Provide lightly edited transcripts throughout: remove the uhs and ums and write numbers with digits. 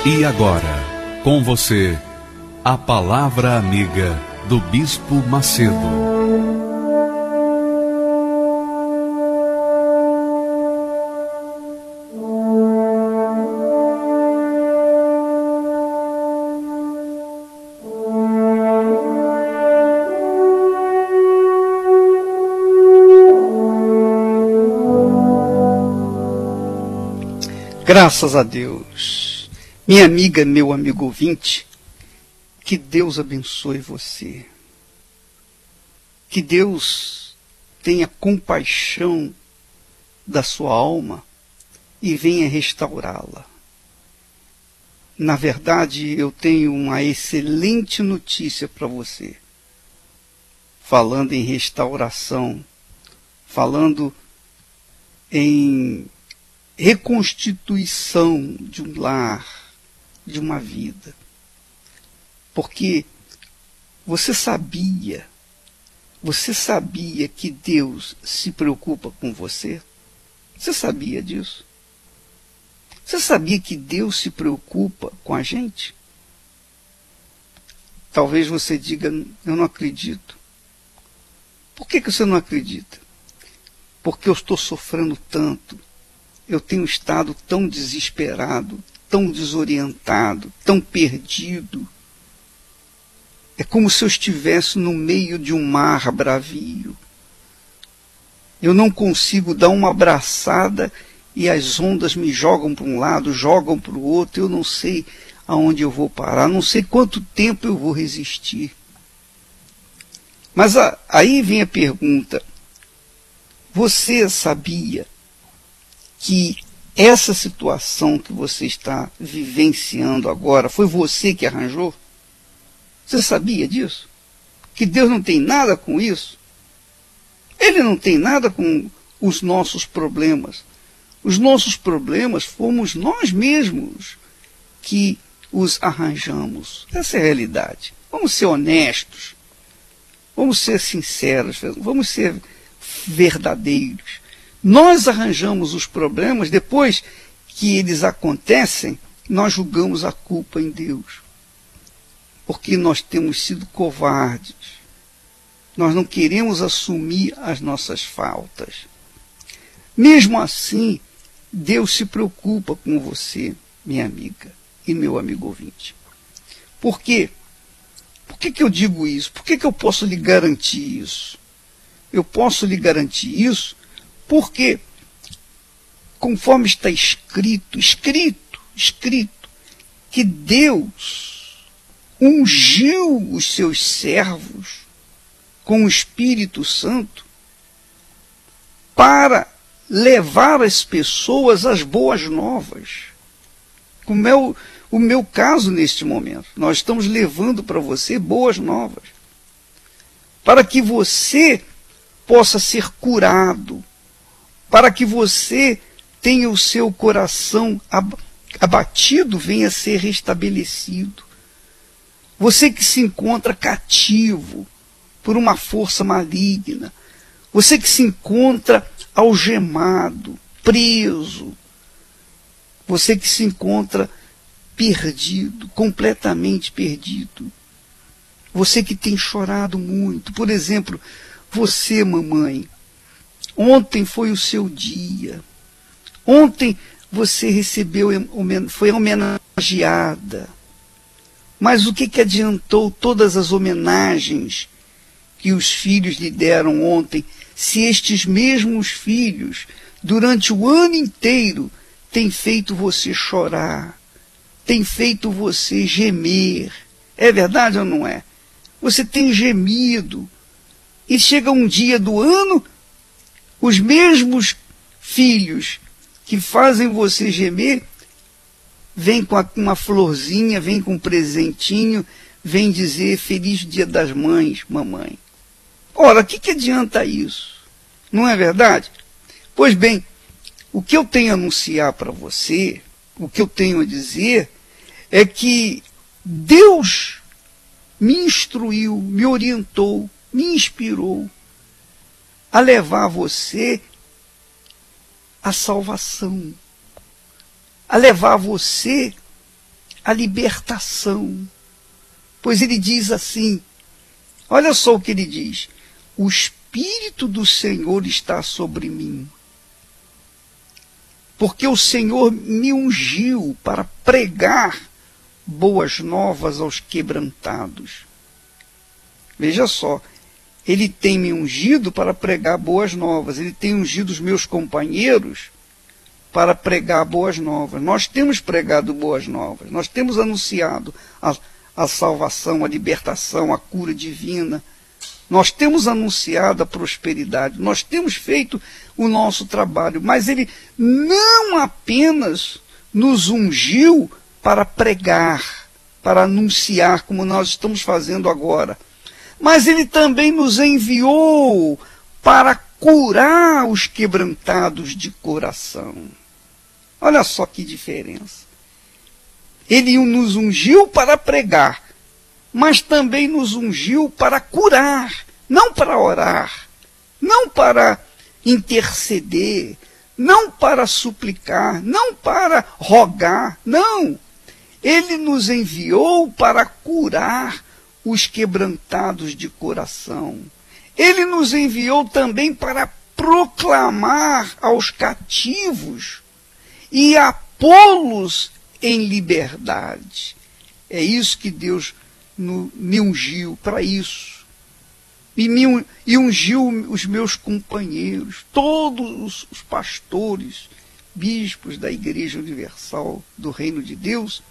E agora, com você, a Palavra Amiga do Bispo Macedo. Graças a Deus. Minha amiga, meu amigo ouvinte, que Deus abençoe você. Que Deus tenha compaixão da sua alma e venha restaurá-la. Na verdade, eu tenho uma excelente notícia para você. Falando em restauração, falando em reconstituição de um lar, de uma vida. Porque você sabia que Deus se preocupa com você? Você sabia disso? Você sabia que Deus se preocupa com a gente? Talvez você diga, eu não acredito. Por que você não acredita? Porque eu estou sofrendo tanto. Eu tenho estado tão desesperado, tão desorientado, tão perdido. É como se eu estivesse no meio de um mar bravio. Eu não consigo dar uma abraçada e as ondas me jogam para um lado, jogam para o outro. Eu não sei aonde eu vou parar, não sei quanto tempo eu vou resistir. Mas aí vem a pergunta. Você sabia que essa situação que você está vivenciando agora foi você que arranjou? Você sabia disso? Que Deus não tem nada com isso? Ele não tem nada com os nossos problemas. Os nossos problemas fomos nós mesmos que os arranjamos. Essa é a realidade. Vamos ser honestos. Vamos ser sinceros. Vamos ser verdadeiros. Nós arranjamos os problemas, depois que eles acontecem, nós julgamos a culpa em Deus. Porque nós temos sido covardes. Nós não queremos assumir as nossas faltas. Mesmo assim, Deus se preocupa com você, minha amiga e meu amigo ouvinte. Por quê? Por que eu digo isso? Por que eu posso lhe garantir isso? Eu posso lhe garantir isso porque, conforme está escrito, que Deus ungiu os seus servos com o Espírito Santo para levar as pessoas às boas novas. Como é o meu caso neste momento. Nós estamos levando para você boas novas. Para que você possa ser curado. Para que você tenha o seu coração abatido, venha a ser restabelecido. Você que se encontra cativo por uma força maligna, você que se encontra algemado, preso, você que se encontra perdido, completamente perdido, você que tem chorado muito. Por exemplo, você, mamãe, ontem foi o seu dia. Ontem você foi homenageada. Mas o que adiantou todas as homenagens que os filhos lhe deram ontem, se estes mesmos filhos, durante o ano inteiro, têm feito você chorar, têm feito você gemer? É verdade ou não é? Você tem gemido. E chega um dia do ano, os mesmos filhos que fazem você gemer, vêm com uma florzinha, vêm com um presentinho, vêm dizer Feliz Dia das Mães, mamãe. Ora, o que adianta isso? Não é verdade? Pois bem, o que eu tenho a anunciar para você, o que eu tenho a dizer, é que Deus me instruiu, me orientou, me inspirou a levar você à salvação, a levar você a libertação. Pois ele diz assim, olha só o que ele diz: o Espírito do Senhor está sobre mim, porque o Senhor me ungiu para pregar boas novas aos quebrantados. Veja só, ele tem me ungido para pregar boas novas, ele tem ungido os meus companheiros para pregar boas novas. Nós temos pregado boas novas, nós temos anunciado a salvação, a libertação, a cura divina. Nós temos anunciado a prosperidade, nós temos feito o nosso trabalho, mas ele não apenas nos ungiu para pregar, para anunciar, como nós estamos fazendo agora, mas ele também nos enviou para curar os quebrantados de coração. Olha só que diferença. Ele nos ungiu para pregar, mas também nos ungiu para curar, não para orar, não para interceder, não para suplicar, não para rogar, não. Ele nos enviou para curar os quebrantados de coração. Ele nos enviou também para proclamar aos cativos e a pô-los em liberdade. É isso que Deus me ungiu, para isso. E ungiu os meus companheiros, todos os pastores, bispos da Igreja Universal do Reino de Deus,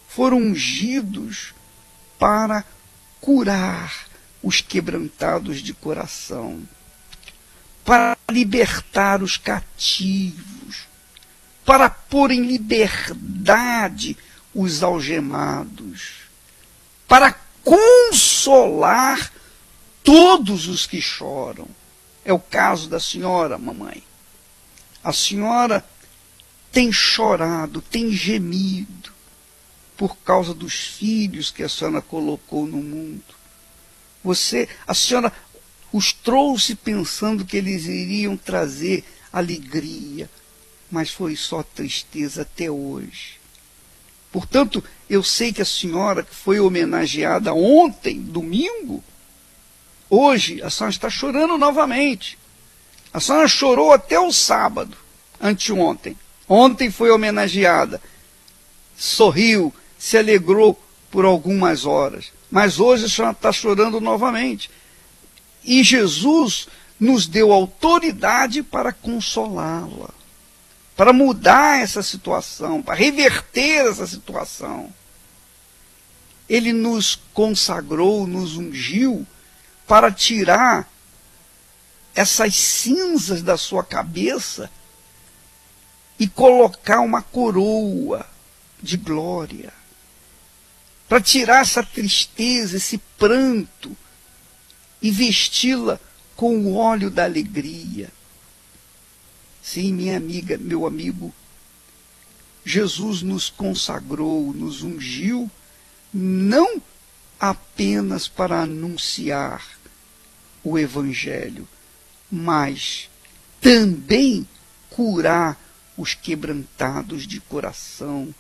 foram ungidos para curar os quebrantados de coração, para libertar os cativos, para pôr em liberdade os algemados, para consolar todos os que choram. É o caso da senhora, mamãe. A senhora tem chorado, tem gemido por causa dos filhos que a senhora colocou no mundo. A senhora os trouxe pensando que eles iriam trazer alegria, mas foi só tristeza até hoje. Portanto, eu sei que a senhora que foi homenageada ontem, domingo, hoje a senhora está chorando novamente. A senhora chorou até o sábado, anteontem. Ontem foi homenageada, sorriu, se alegrou por algumas horas. Mas hoje a senhora está chorando novamente. E Jesus nos deu autoridade para consolá-la, para mudar essa situação, para reverter essa situação. Ele nos consagrou, nos ungiu para tirar essas cinzas da sua cabeça e colocar uma coroa de glória, para tirar essa tristeza, esse pranto e vesti-la com o óleo da alegria. Sim, minha amiga, meu amigo, Jesus nos consagrou, nos ungiu, não apenas para anunciar o Evangelho, mas também curar os quebrantados de coração,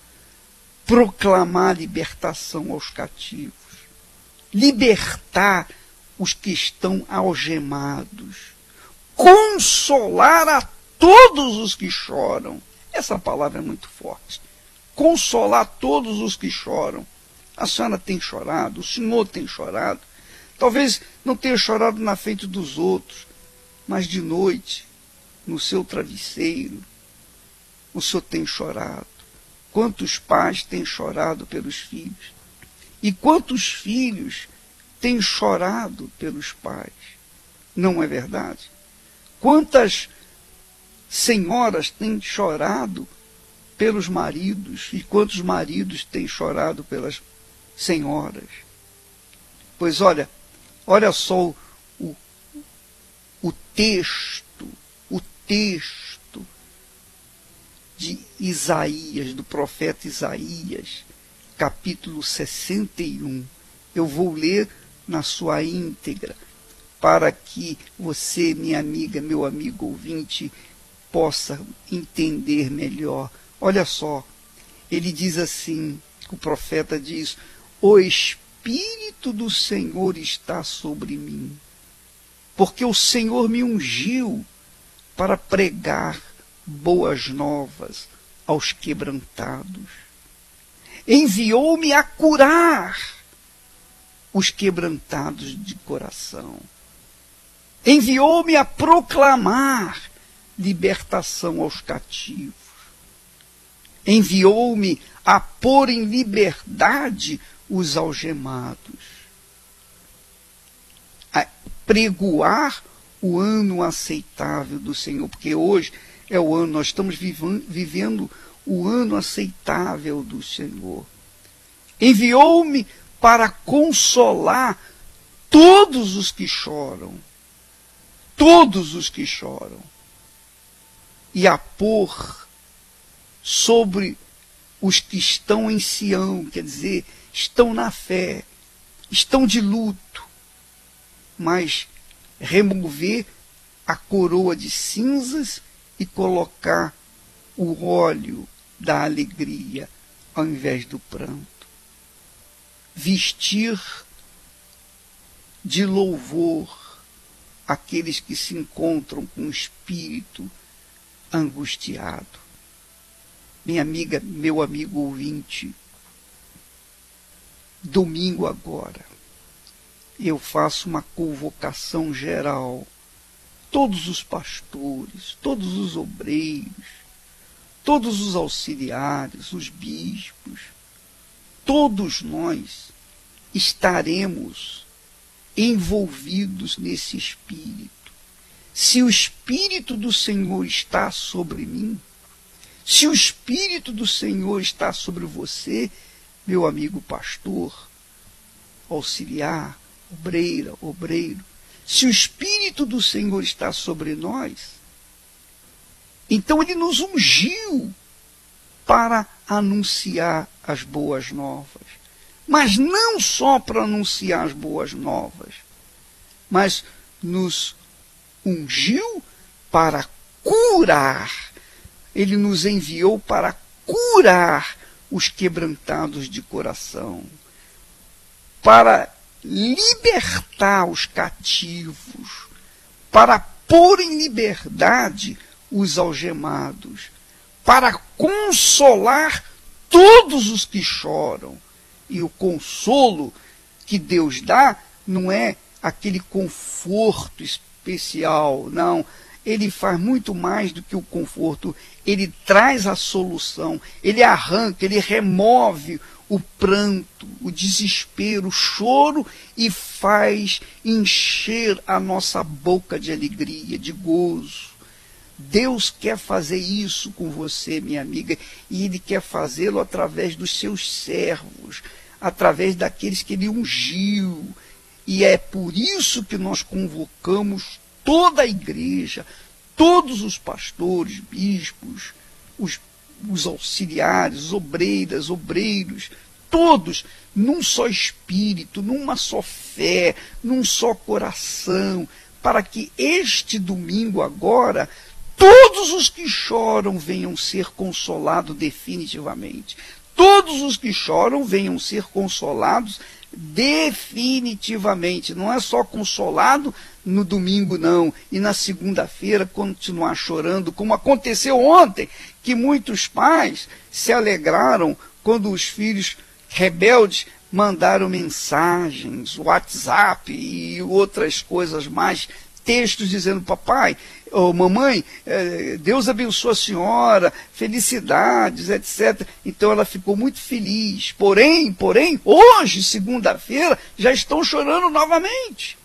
proclamar libertação aos cativos, libertar os que estão algemados, consolar a todos os que choram. Essa palavra é muito forte. Consolar todos os que choram. A senhora tem chorado, o senhor tem chorado. Talvez não tenha chorado na frente dos outros, mas de noite, no seu travesseiro, o senhor tem chorado. Quantos pais têm chorado pelos filhos? E quantos filhos têm chorado pelos pais? Não é verdade? Quantas senhoras têm chorado pelos maridos e quantos maridos têm chorado pelas senhoras? Pois olha só o texto de Isaías, do profeta Isaías, capítulo 61. Eu vou ler na sua íntegra, para que você, minha amiga, meu amigo ouvinte, possa entender melhor. Olha só, ele diz assim: O profeta diz: o Espírito do Senhor está sobre mim, porque o Senhor me ungiu para pregar boas novas aos quebrantados. Enviou-me a curar os quebrantados de coração. Enviou-me a proclamar libertação aos cativos. Enviou-me a pôr em liberdade os algemados. A pregoar o ano aceitável do Senhor, porque hoje é o ano, nós estamos vivendo o ano aceitável do Senhor. Enviou-me para consolar todos os que choram, e a pôr sobre os que estão em Sião, quer dizer, estão na fé, estão de luto, mas remover a coroa de cinzas e colocar o óleo da alegria ao invés do pranto. Vestir de louvor aqueles que se encontram com o espírito angustiado. Minha amiga, meu amigo ouvinte, domingo agora, eu faço uma convocação geral. Todos os pastores, todos os obreiros, todos os auxiliares, os bispos, todos nós estaremos envolvidos nesse Espírito. Se o Espírito do Senhor está sobre mim, se o Espírito do Senhor está sobre você, meu amigo pastor, auxiliar, obreira, obreiro, se o Espírito do Senhor está sobre nós, então Ele nos ungiu para anunciar as boas novas. Mas não só para anunciar as boas novas, mas nos ungiu para curar. Ele nos enviou para curar os quebrantados de coração, para libertar os cativos, para pôr em liberdade os algemados, para consolar todos os que choram. E o consolo que Deus dá não é aquele conforto especial, não. Ele faz muito mais do que o conforto. Ele traz a solução, ele arranca, ele remove o pranto, o desespero, o choro e faz encher a nossa boca de alegria, de gozo. Deus quer fazer isso com você, minha amiga, e Ele quer fazê-lo através dos seus servos, através daqueles que Ele ungiu. E é por isso que nós convocamos toda a igreja, todos os pastores, bispos, os auxiliares, obreiras, obreiros, todos num só espírito, numa só fé, num só coração, para que este domingo agora todos os que choram venham ser consolados definitivamente. Todos os que choram venham ser consolados definitivamente. Não é só consolado no domingo, não. E na segunda-feira continuar chorando, como aconteceu ontem, que muitos pais se alegraram quando os filhos rebeldes mandaram mensagens, WhatsApp e outras coisas mais, textos dizendo: papai, ou mamãe, Deus abençoe a senhora, felicidades, etc. Então ela ficou muito feliz. Porém, hoje, segunda-feira, já estão chorando novamente.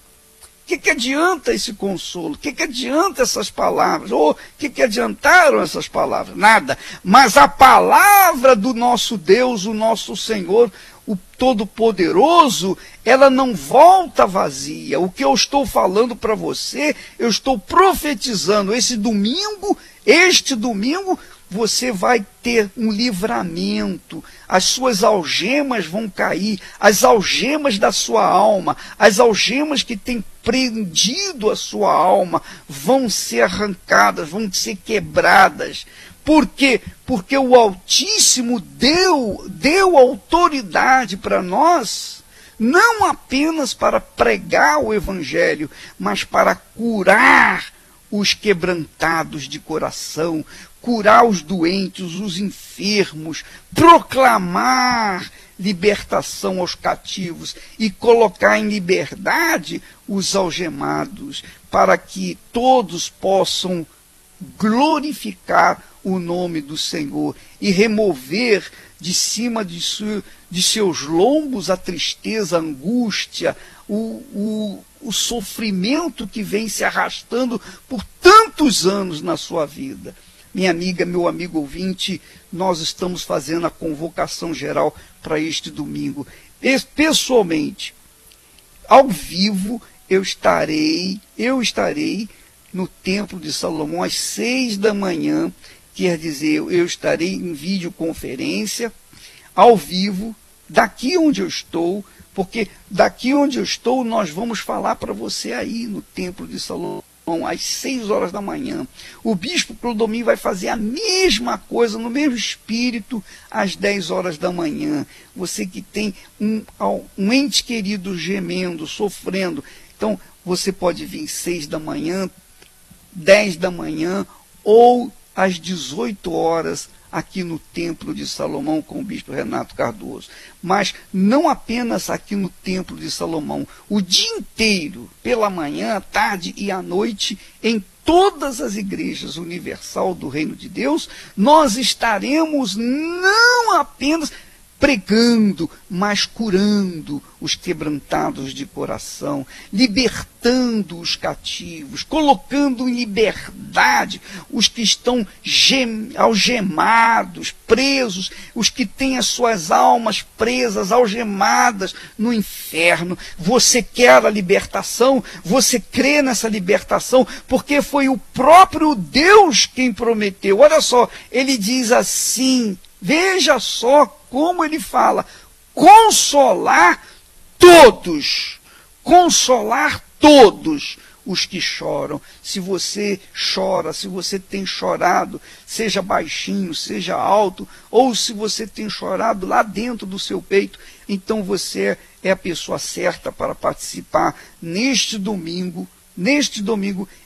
O que adianta esse consolo? O que adianta essas palavras? Ou o que adiantaram essas palavras? Nada. Mas a palavra do nosso Deus, o nosso Senhor, o Todo-Poderoso, ela não volta vazia. O que eu estou falando para você, eu estou profetizando. Este domingo, você vai ter um livramento. As suas algemas vão cair, as algemas da sua alma, as algemas que têm prendido a sua alma vão ser arrancadas, vão ser quebradas, Por quê? Porque o Altíssimo deu autoridade para nós, não apenas para pregar o Evangelho, mas para curar os quebrantados de coração, curar os doentes, os enfermos, proclamar libertação aos cativos e colocar em liberdade os algemados, para que todos possam glorificar o nome do Senhor e remover de cima de seus lombos a tristeza, a angústia, o sofrimento que vem se arrastando por tantos anos na sua vida. Minha amiga, meu amigo ouvinte, nós estamos fazendo a convocação geral para este domingo. Pessoalmente, ao vivo, eu estarei no Templo de Salomão às 6 da manhã, quer dizer, eu estarei em videoconferência, ao vivo, daqui onde eu estou, porque daqui onde eu estou nós vamos falar para você aí no Templo de Salomão, às 6 horas da manhã. O bispo Clodomir vai fazer a mesma coisa, no mesmo espírito, às 10 horas da manhã. Você que tem um ente querido gemendo, sofrendo, então você pode vir 6 da manhã, 10 da manhã ou às 18 horas aqui no Templo de Salomão com o bispo Renato Cardoso. Mas não apenas aqui no Templo de Salomão, o dia inteiro, pela manhã, tarde e à noite, em todas as igrejas universal do Reino de Deus, nós estaremos não apenas pregando, mas curando os quebrantados de coração, libertando os cativos, colocando em liberdade os que estão algemados, presos, os que têm as suas almas presas, algemadas no inferno. Você quer a libertação? Você crê nessa libertação? Porque foi o próprio Deus quem prometeu. Olha só, ele diz assim, veja só como ele fala, consolar todos os que choram. Se você chora, se você tem chorado, seja baixinho, seja alto, ou se você tem chorado lá dentro do seu peito, então você é a pessoa certa para participar neste domingo,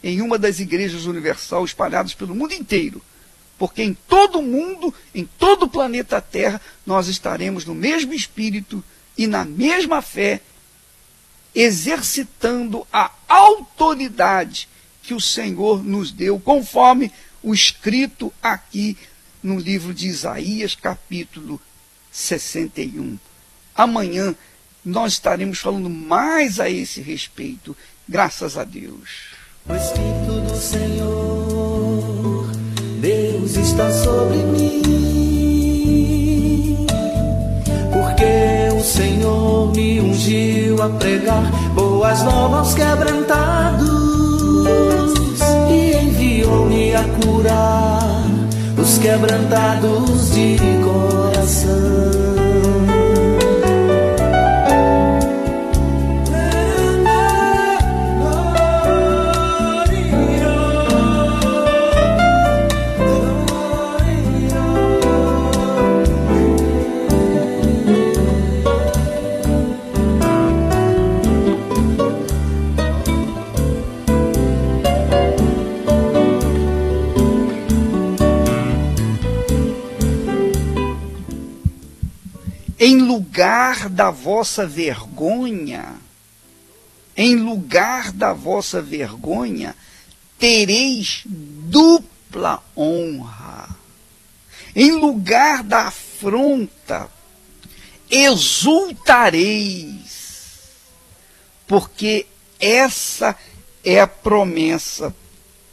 em uma das igrejas universal espalhadas pelo mundo inteiro. Porque em todo o mundo, em todo o planeta Terra, nós estaremos no mesmo espírito e na mesma fé, exercitando a autoridade que o Senhor nos deu, conforme o escrito aqui no livro de Isaías, capítulo 61. Amanhã nós estaremos falando mais a esse respeito, graças a Deus. O Espírito do Senhor, Deus está sobre mim, porque o Senhor me ungiu a pregar boas novas aos quebrantados e enviou-me a curar os quebrantados de coração. Em lugar da vossa vergonha, tereis dupla honra. Em lugar da afronta, exultareis, porque essa é a promessa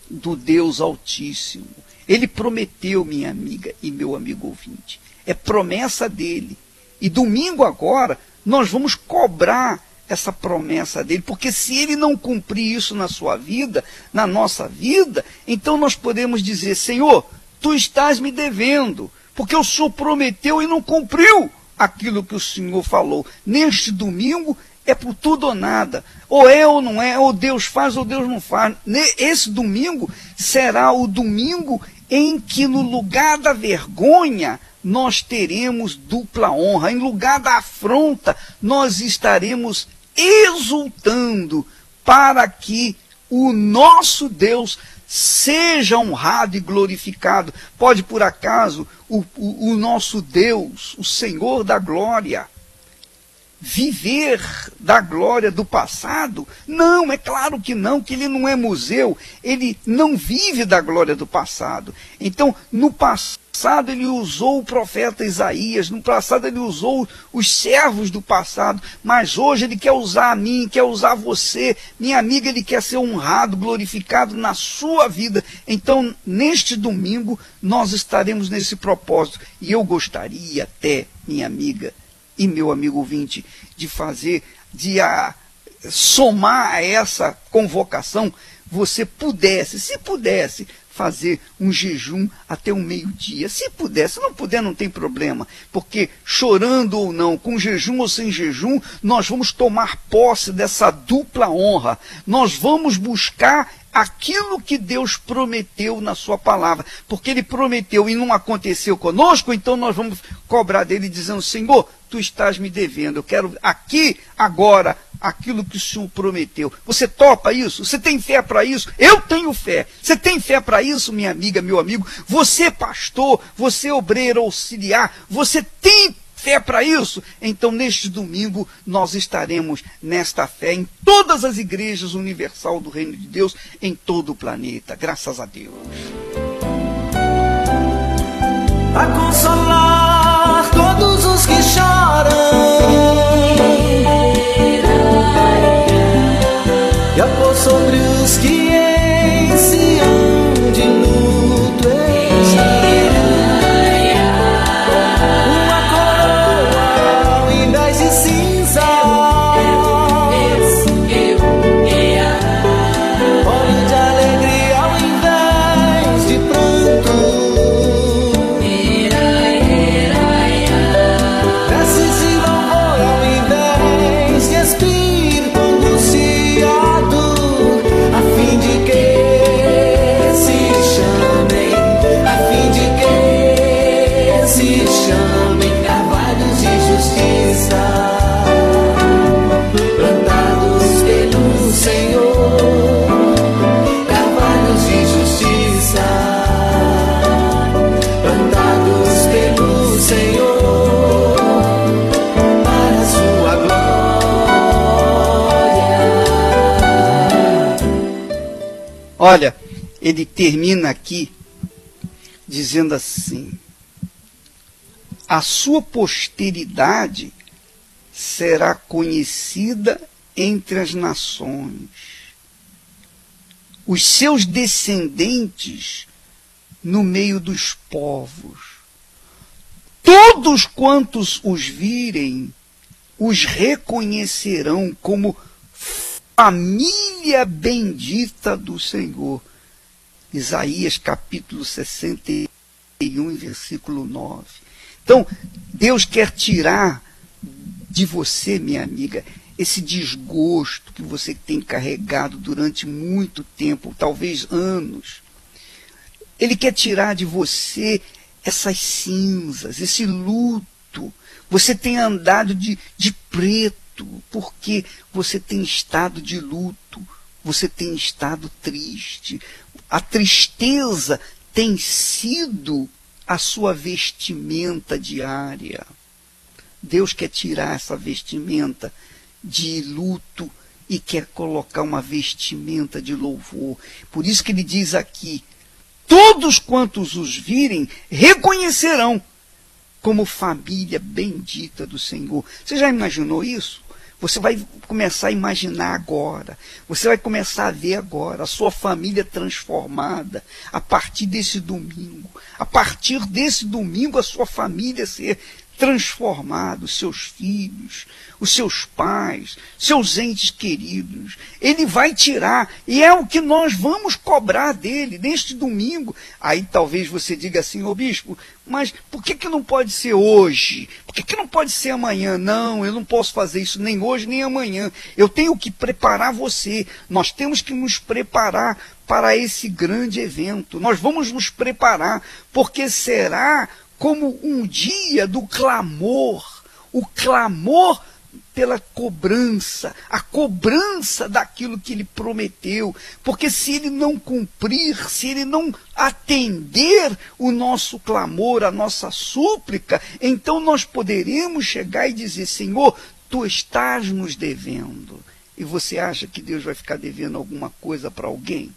do Deus Altíssimo. Ele prometeu, minha amiga e meu amigo ouvinte, é promessa dele. E domingo agora, nós vamos cobrar essa promessa dele, porque se ele não cumprir isso na sua vida, na nossa vida, então nós podemos dizer, Senhor, tu estás me devendo, porque o Senhor prometeu e não cumpriu aquilo que o Senhor falou. Neste domingo é por tudo ou nada, ou é ou não é, ou Deus faz ou Deus não faz. Esse domingo será o domingo em que no lugar da vergonha nós teremos dupla honra, em lugar da afronta nós estaremos exultando, para que o nosso Deus seja honrado e glorificado. Pode, por acaso, o nosso Deus, o Senhor da glória, viver da glória do passado? Não, é claro que não, que ele não é museu, ele não vive da glória do passado. Então, no passado ele usou o profeta Isaías, no passado ele usou os servos do passado, mas hoje ele quer usar a mim, quer usar você, minha amiga, ele quer ser honrado, glorificado na sua vida. Então, neste domingo, nós estaremos nesse propósito, e eu gostaria até, minha amiga, e meu amigo ouvinte, de somar a essa convocação, você pudesse, se pudesse, fazer um jejum até o meio-dia. Se puder, se não puder, não tem problema, porque chorando ou não, com jejum ou sem jejum, nós vamos tomar posse dessa dupla honra. Nós vamos buscar aquilo que Deus prometeu na sua palavra, porque ele prometeu e não aconteceu conosco, então nós vamos cobrar dele dizendo: Senhor, tu estás me devendo, eu quero aqui, agora, aquilo que o Senhor prometeu. Você topa isso? Você tem fé para isso? Eu tenho fé. Você tem fé para isso, minha amiga, meu amigo? Você, pastor, você, obreiro, auxiliar, você tem fé para isso? Então, neste domingo, nós estaremos nesta fé em todas as igrejas universal do Reino de Deus, em todo o planeta. Graças a Deus. A consolar todos os que choram e a pôr sobre os que em Sião de luto estão uma coroa ao invés de cinzas, óleo de alegria ao invés de pranto, preces e louvor ao invés de espírito angustiado, a fim de que se chamem carvalhos de justiça, plantados pelo Senhor, carvalhos de justiça, plantados pelo Senhor, para a sua glória. Olha, ele termina aqui dizendo assim: a sua posteridade será conhecida entre as nações, os seus descendentes no meio dos povos. Todos quantos os virem, os reconhecerão como família bendita do Senhor. Isaías capítulo 61, versículo 9. Então, Deus quer tirar de você, minha amiga, esse desgosto que você tem carregado durante muito tempo, talvez anos. Ele quer tirar de você essas cinzas, esse luto. Você tem andado de preto, porque você tem estado de luto, você tem estado triste. A tristeza tem sido a sua vestimenta diária. Deus quer tirar essa vestimenta de luto e quer colocar uma vestimenta de louvor. Por isso que ele diz aqui: todos quantos os virem reconhecerão como família bendita do Senhor. Você já imaginou isso? Você vai começar a imaginar agora, você vai começar a ver agora a sua família transformada a partir desse domingo. A partir desse domingo a sua família ser transformado os seus filhos, os seus pais, seus entes queridos. Ele vai tirar, e é o que nós vamos cobrar dele neste domingo. Aí talvez você diga assim: ô bispo, mas por que não pode ser hoje? Por que não pode ser amanhã? Não, eu não posso fazer isso nem hoje nem amanhã. Eu tenho que preparar você. Nós temos que nos preparar para esse grande evento. Nós vamos nos preparar, porque será como um dia do clamor, o clamor pela cobrança, a cobrança daquilo que ele prometeu, porque se ele não cumprir, se ele não atender o nosso clamor, a nossa súplica, então nós poderemos chegar e dizer: Senhor, tu estás nos devendo. E você acha que Deus vai ficar devendo alguma coisa para alguém?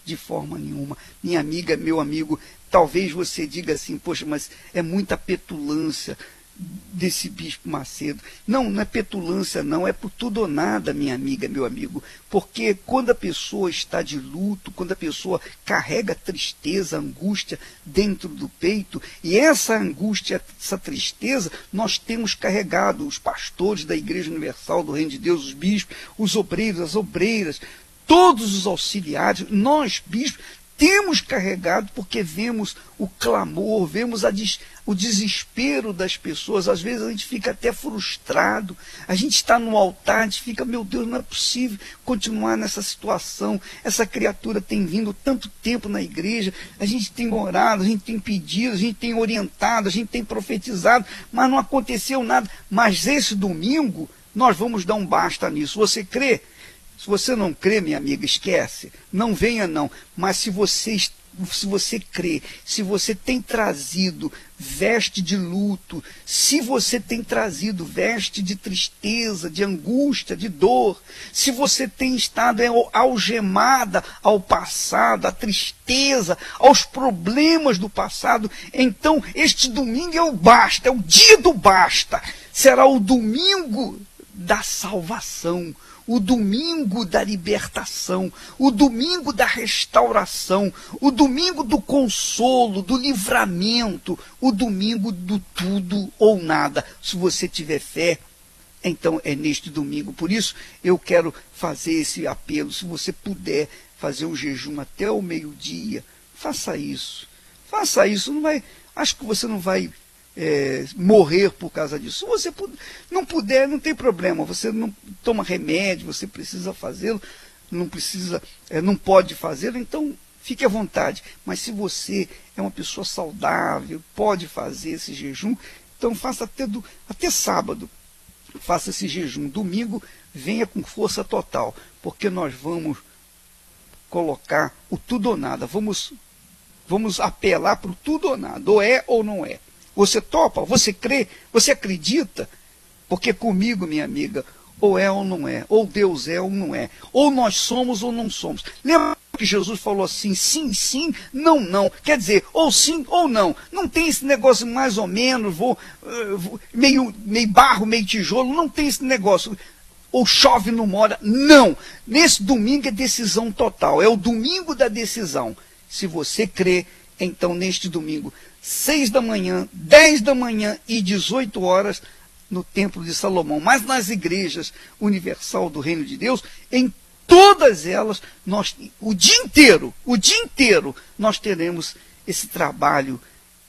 De forma nenhuma. Minha amiga, meu amigo, talvez você diga assim: poxa, mas é muita petulância desse bispo Macedo. Não, não é petulância não, é por tudo ou nada, minha amiga, meu amigo. Porque quando a pessoa está de luto, quando a pessoa carrega tristeza, angústia dentro do peito, e essa angústia, essa tristeza, nós temos carregado, os pastores da Igreja Universal do Reino de Deus, os bispos, os obreiros, as obreiras, todos os auxiliares, nós, bispos, temos carregado, porque vemos o clamor, vemos o desespero das pessoas. Às vezes a gente fica até frustrado, a gente está no altar, a gente fica: meu Deus, não é possível continuar nessa situação, essa criatura tem vindo tanto tempo na igreja, a gente tem orado, a gente tem pedido, a gente tem orientado, a gente tem profetizado, mas não aconteceu nada. Mas esse domingo nós vamos dar um basta nisso. Você crê? Se você não crê, minha amiga, esquece, não venha não. Mas se você crê, se você tem trazido veste de luto, se você tem trazido veste de tristeza, de angústia, de dor, se você tem estado algemada ao passado, à tristeza, aos problemas do passado, então este domingo é o basta, é o dia do basta. Será o domingo da salvação, o domingo da libertação, o domingo da restauração, o domingo do consolo, do livramento, o domingo do tudo ou nada. Se você tiver fé, então é neste domingo. Por isso eu quero fazer esse apelo: se você puder fazer um jejum até o meio-dia, faça isso. Faça isso. Acho que você não vai morrer por causa disso. Se você não puder, não tem problema, você não toma remédio, você precisa fazê-lo, não pode fazê-lo, então fique à vontade. Mas se você é uma pessoa saudável, pode fazer esse jejum, então faça até sábado, faça esse jejum. Domingo, venha com força total, porque nós vamos colocar o tudo ou nada, vamos apelar para o tudo ou nada, ou é ou não é. Você topa? Você crê? Você acredita? Porque comigo, minha amiga, ou é ou não é, ou Deus é ou não é, ou nós somos ou não somos. Lembra que Jesus falou assim: sim, sim, não, não. Quer dizer, ou sim ou não. Não tem esse negócio mais ou menos, meio barro, meio tijolo, não tem esse negócio. Ou chove, não mora. Não. Nesse domingo é decisão total, é o domingo da decisão. Se você crê, então neste domingo, 6 da manhã, 10 da manhã e 18 horas, no Templo de Salomão. Mas nas igrejas universal do Reino de Deus, em todas elas, o dia inteiro, nós teremos esse trabalho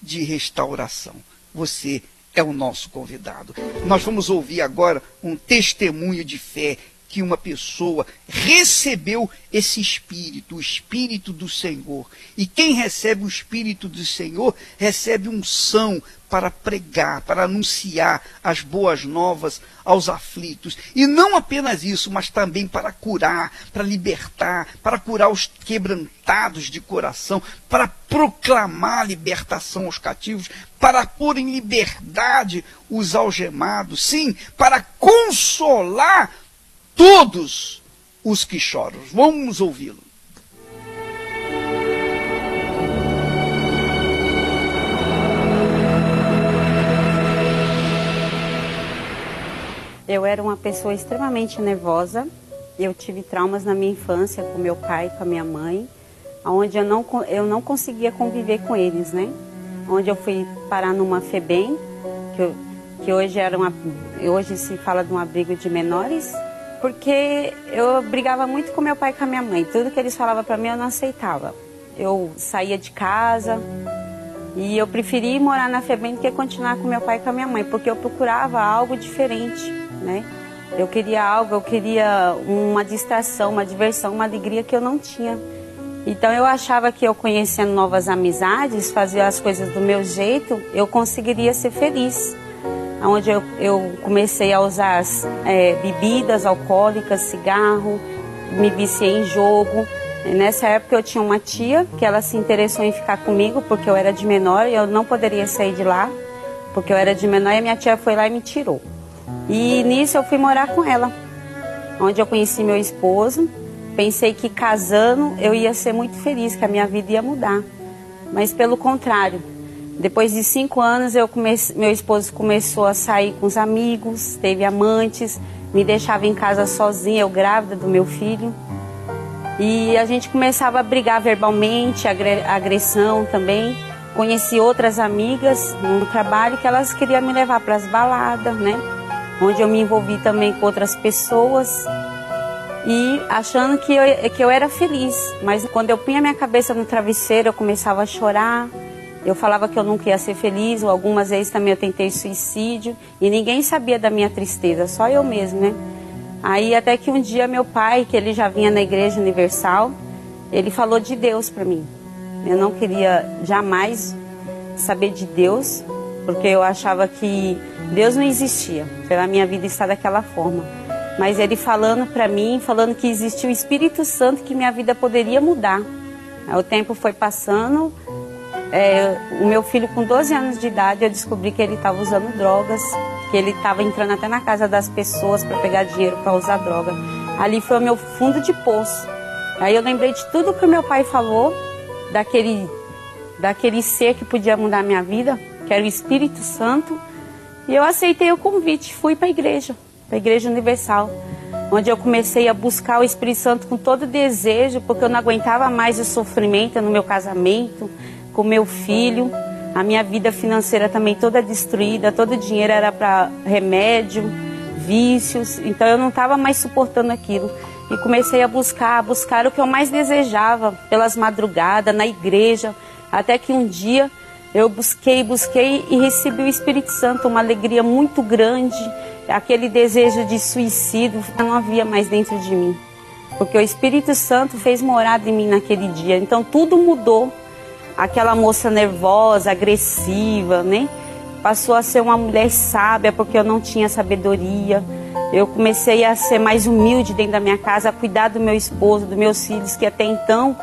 de restauração. Você é o nosso convidado. Nós vamos ouvir agora um testemunho de fé, que uma pessoa recebeu esse Espírito, o Espírito do Senhor. E quem recebe o Espírito do Senhor, recebe unção para pregar, para anunciar as boas novas aos aflitos. E não apenas isso, mas também para curar, para libertar, para curar os quebrantados de coração, para proclamar a libertação aos cativos, para pôr em liberdade os algemados, sim, para consolar todos os que choram. Vamos ouvi-lo. Eu era uma pessoa extremamente nervosa. Eu tive traumas na minha infância com meu pai, com a minha mãe, onde eu não conseguia conviver com eles, né? Onde eu fui parar numa FEBEM, que hoje se fala de um abrigo de menores, porque eu brigava muito com meu pai e com a minha mãe. Tudo que eles falavam para mim eu não aceitava. Eu saía de casa e eu preferia morar na FEBEM do que continuar com meu pai e com a minha mãe, porque eu procurava algo diferente, né? Eu queria algo, eu queria uma distração, uma diversão, uma alegria que eu não tinha. Então eu achava que eu conhecendo novas amizades, fazia as coisas do meu jeito, eu conseguiria ser feliz. Onde eu comecei a usar bebidas alcoólicas, cigarro, me viciei em jogo. Nessa época eu tinha uma tia que ela se interessou em ficar comigo porque eu era de menor e eu não poderia sair de lá porque eu era de menor, e a minha tia foi lá e me tirou. E nisso eu fui morar com ela, onde eu conheci meu esposo. Pensei que casando eu ia ser muito feliz, que a minha vida ia mudar. Mas pelo contrário, depois de 5 anos meu esposo começou a sair com os amigos, teve amantes, me deixava em casa sozinha, eu grávida do meu filho. E a gente começava a brigar verbalmente, agressão também. Conheci outras amigas no trabalho que elas queriam me levar para as baladas, né? Onde eu me envolvi também com outras pessoas. E achando que eu era feliz. Mas quando eu punha minha cabeça no travesseiro, eu começava a chorar. Eu falava que eu nunca ia ser feliz, ou algumas vezes também eu tentei suicídio. E ninguém sabia da minha tristeza, só eu mesmo, né? Aí até que um dia meu pai, que ele já vinha na Igreja Universal, ele falou de Deus para mim. Eu não queria jamais saber de Deus, porque eu achava que Deus não existia, pela minha vida estar daquela forma. Mas ele falando para mim, falando que existia o Espírito Santo, que minha vida poderia mudar. Aí o tempo foi passando, o meu filho com 12 anos de idade, eu descobri que ele estava usando drogas, que ele estava entrando até na casa das pessoas para pegar dinheiro para usar droga. Ali foi o meu fundo de poço. Aí eu lembrei de tudo que o meu pai falou, daquele ser que podia mudar a minha vida, que era o Espírito Santo. E eu aceitei o convite, fui para a Igreja Universal, onde eu comecei a buscar o Espírito Santo com todo desejo, porque eu não aguentava mais o sofrimento no meu casamento, com meu filho. A minha vida financeira também toda destruída, todo o dinheiro era para remédio, vícios, então eu não estava mais suportando aquilo. E comecei a buscar o que eu mais desejava, pelas madrugadas, na igreja, até que um dia eu busquei e recebi o Espírito Santo, uma alegria muito grande, aquele desejo de suicídio não havia mais dentro de mim, porque o Espírito Santo fez morada em mim naquele dia, então tudo mudou. Aquela moça nervosa, agressiva, né? Passou a ser uma mulher sábia, porque eu não tinha sabedoria. Eu comecei a ser mais humilde dentro da minha casa, a cuidar do meu esposo, dos meus filhos, que até então,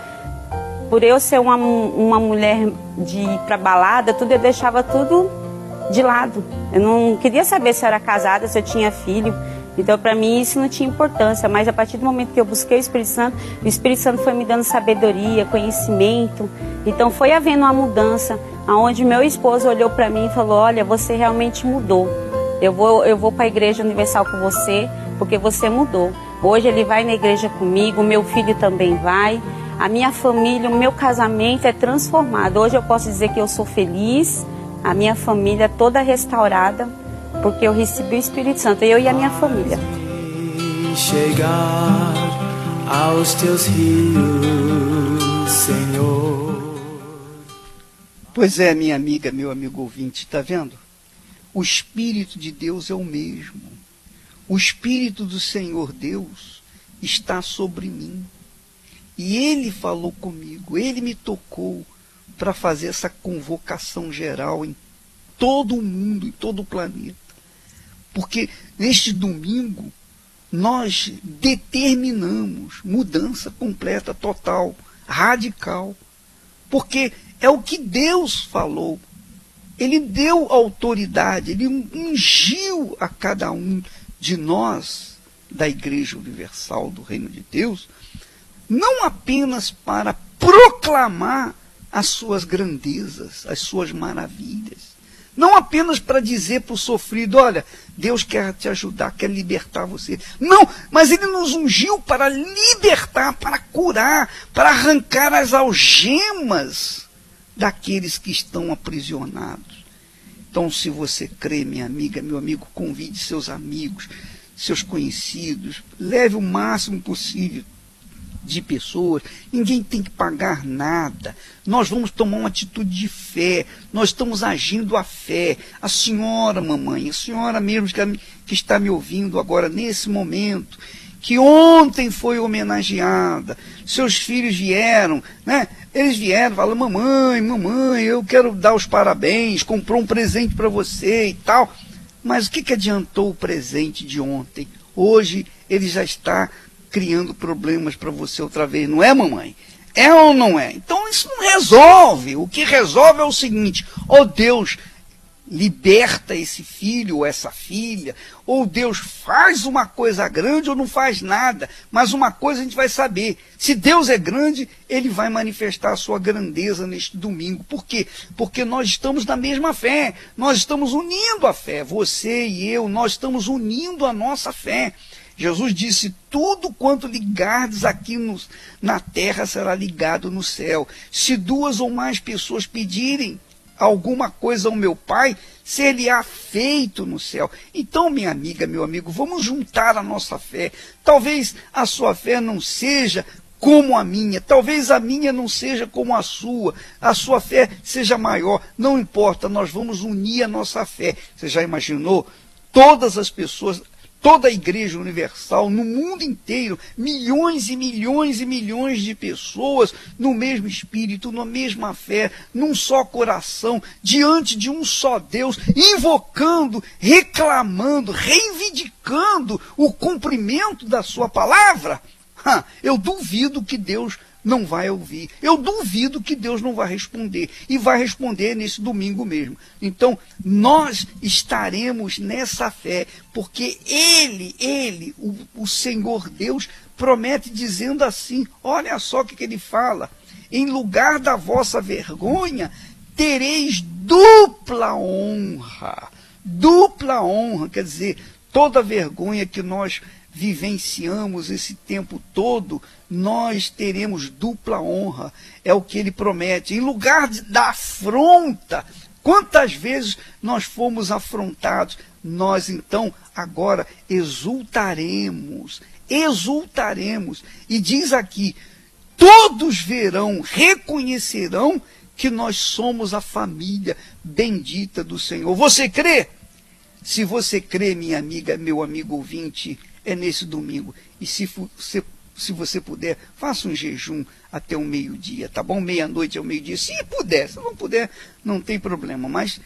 por eu ser uma mulher de ir pra balada, eu deixava tudo de lado. Eu não queria saber se eu era casada, se eu tinha filho. Então, para mim, isso não tinha importância. Mas a partir do momento que eu busquei o Espírito Santo foi me dando sabedoria, conhecimento. Então, foi havendo uma mudança, onde meu esposo olhou para mim e falou: olha, você realmente mudou. Eu vou para a Igreja Universal com você, porque você mudou. Hoje ele vai na igreja comigo, meu filho também vai. A minha família, o meu casamento é transformado. Hoje eu posso dizer que eu sou feliz, a minha família toda restaurada, porque eu recebi o Espírito Santo, eu e a minha família. Chegar aos teus rios, Senhor. Pois é, minha amiga, meu amigo ouvinte, está vendo? O Espírito de Deus é o mesmo. O Espírito do Senhor Deus está sobre mim. E Ele falou comigo, Ele me tocou para fazer essa convocação geral em todo o mundo, em todo o planeta. Porque neste domingo nós determinamos mudança completa, total, radical. Porque é o que Deus falou. Ele deu autoridade, Ele ungiu a cada um de nós, da Igreja Universal do Reino de Deus, não apenas para proclamar as suas grandezas, as suas maravilhas, não apenas para dizer para o sofrido: olha, Deus quer te ajudar, quer libertar você. Não, mas Ele nos ungiu para libertar, para curar, para arrancar as algemas daqueles que estão aprisionados. Então, se você crê, minha amiga, meu amigo, convide seus amigos, seus conhecidos, leve o máximo possível de pessoas. Ninguém tem que pagar nada. Nós vamos tomar uma atitude de fé. Nós estamos agindo a fé. A senhora, mamãe, a senhora mesmo que está me ouvindo agora nesse momento, que ontem foi homenageada, seus filhos vieram, né? Eles vieram, falam: mamãe, eu quero dar os parabéns, comprou um presente para você e tal. Mas o que adiantou o presente de ontem? Hoje ele já está criando problemas para você outra vez, não é, mamãe? É ou não é? Então isso não resolve. O que resolve é o seguinte: ou Deus liberta esse filho ou essa filha, ou Deus faz uma coisa grande ou não faz nada. Mas uma coisa a gente vai saber: se Deus é grande, Ele vai manifestar a sua grandeza neste domingo. Por quê? Porque nós estamos na mesma fé, nós estamos unindo a fé, você e eu, nós estamos unindo a nossa fé. Jesus disse: tudo quanto ligardes aqui na terra será ligado no céu. Se 2 ou mais pessoas pedirem alguma coisa ao meu Pai, ser-lhe-á feito no céu. Então, minha amiga, meu amigo, vamos juntar a nossa fé. Talvez a sua fé não seja como a minha, talvez a minha não seja como a sua fé seja maior, não importa, nós vamos unir a nossa fé. Você já imaginou? Todas as pessoas, toda a Igreja Universal, no mundo inteiro, milhões e milhões e milhões de pessoas no mesmo espírito, na mesma fé, num só coração, diante de um só Deus, invocando, reclamando, reivindicando o cumprimento da sua palavra. Eu duvido que Deus não vai ouvir. Eu duvido que Deus não vai responder. E vai responder nesse domingo mesmo. Então, nós estaremos nessa fé, porque Ele, o Senhor Deus, promete dizendo assim: olha só o que Ele fala: em lugar da vossa vergonha, tereis dupla honra. Dupla honra, quer dizer, toda a vergonha que nós vivenciamos esse tempo todo, nós teremos dupla honra. É o que ele promete. Em lugar da afronta, quantas vezes nós fomos afrontados, nós então agora exultaremos. E diz aqui: todos verão, reconhecerão que nós somos a família bendita do Senhor. Você crê? Se você crê, minha amiga, meu amigo ouvinte, é nesse domingo. E se você puder, faça um jejum até o meio-dia, tá bom? Meia-noite ao meio-dia, se puder. Se não puder, não tem problema. Mas,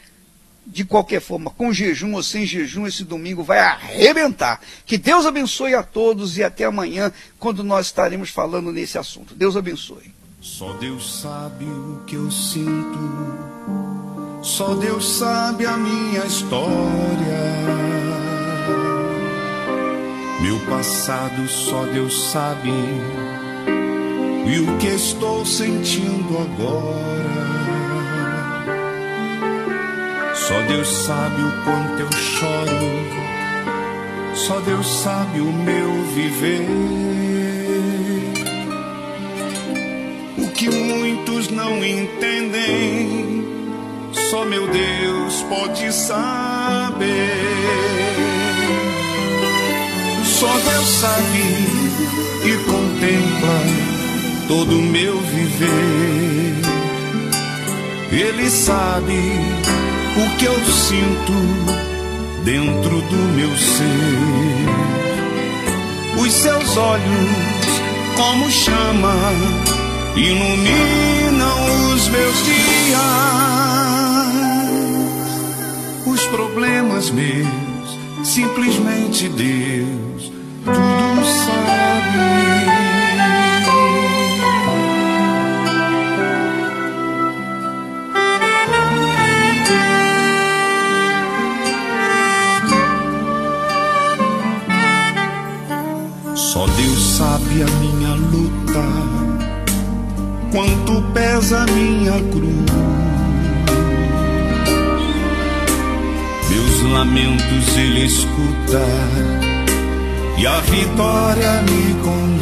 de qualquer forma, com jejum ou sem jejum, esse domingo vai arrebentar. Que Deus abençoe a todos e até amanhã, quando nós estaremos falando nesse assunto. Deus abençoe. Só Deus sabe o que eu sinto, só Deus sabe a minha história. Meu passado só Deus sabe, e o que estou sentindo agora. Só Deus sabe o quanto eu choro, só Deus sabe o meu viver. O que muitos não entendem, só meu Deus pode saber. Só Deus sabe e contempla todo o meu viver. Ele sabe o que eu sinto dentro do meu ser. Os seus olhos, como chama, iluminam os meus dias. Os problemas meus, simplesmente Deus tudo sabe. Só Deus sabe a minha luta, quanto pesa a minha cruz. Meus lamentos Ele escuta e a vitória me conduz.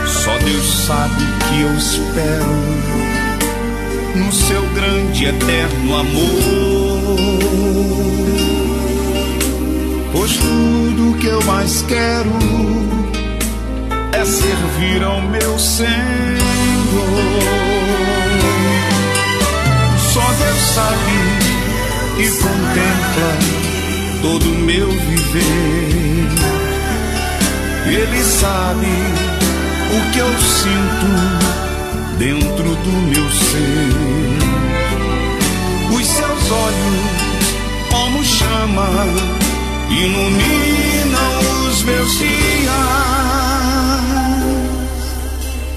Só Deus sabe o que eu espero, no seu grande e eterno amor. Pois tudo que eu mais quero é servir ao meu Senhor. Só Deus sabe e contempla todo o meu viver. Ele sabe o que eu sinto dentro do meu ser. Os seus olhos, como chama, iluminam os meus dias.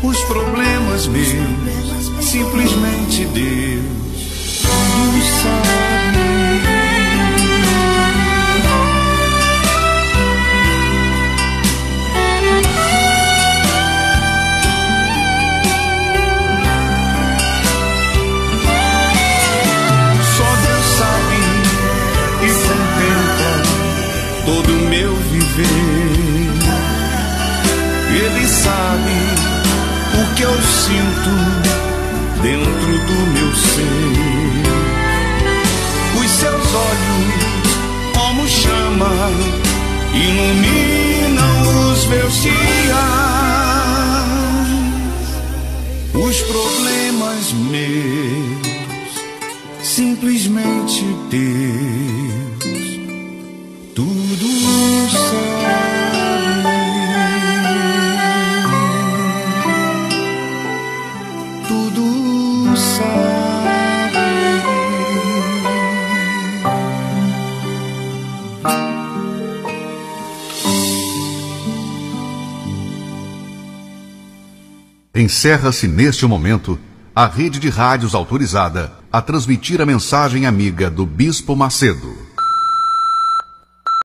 Os problemas meus, simplesmente Deus tudo sabe. Todo o meu viver, Ele sabe o que eu sinto dentro do meu ser. Os seus olhos, como chama, iluminam os meus dias. Os problemas meus, simplesmente Deus tudo sabe, tudo sabe. Encerra-se neste momento a rede de rádios autorizada a transmitir a mensagem amiga do Bispo Macedo.